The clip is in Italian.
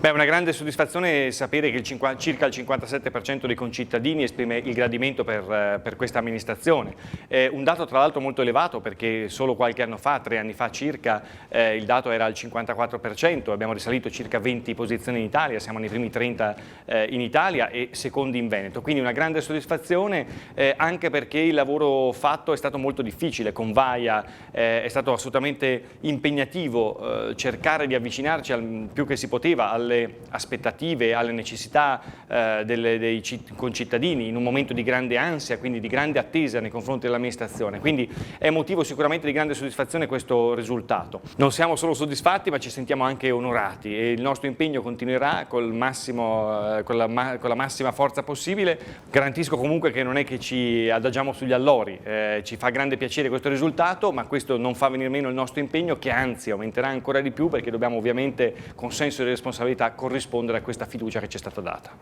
Beh, è una grande soddisfazione sapere che circa il 57% dei concittadini esprime il gradimento per questa amministrazione. Un dato tra l'altro molto elevato, perché solo qualche anno fa, 3 anni fa circa, il dato era al 54%, abbiamo risalito circa 20 posizioni in Italia, siamo nei primi 30 in Italia e secondi in Veneto. Quindi una grande soddisfazione anche perché il lavoro fatto è stato molto difficile, con Vaia è stato assolutamente impegnativo cercare di avvicinarci più che si poteva alle aspettative, alle necessità dei concittadini in un momento di grande ansia, quindi di grande attesa nei confronti dell'amministrazione. Quindi è motivo sicuramente di grande soddisfazione questo risultato. Non siamo solo soddisfatti, ma ci sentiamo anche onorati e il nostro impegno continuerà con la massima forza possibile. Garantisco comunque che non è che ci adagiamo sugli allori, ci fa grande piacere questo risultato, ma questo non fa venire meno il nostro impegno, che anzi aumenterà ancora di più, perché dobbiamo ovviamente con senso di responsabilità corrispondere a questa fiducia che ci è stata data.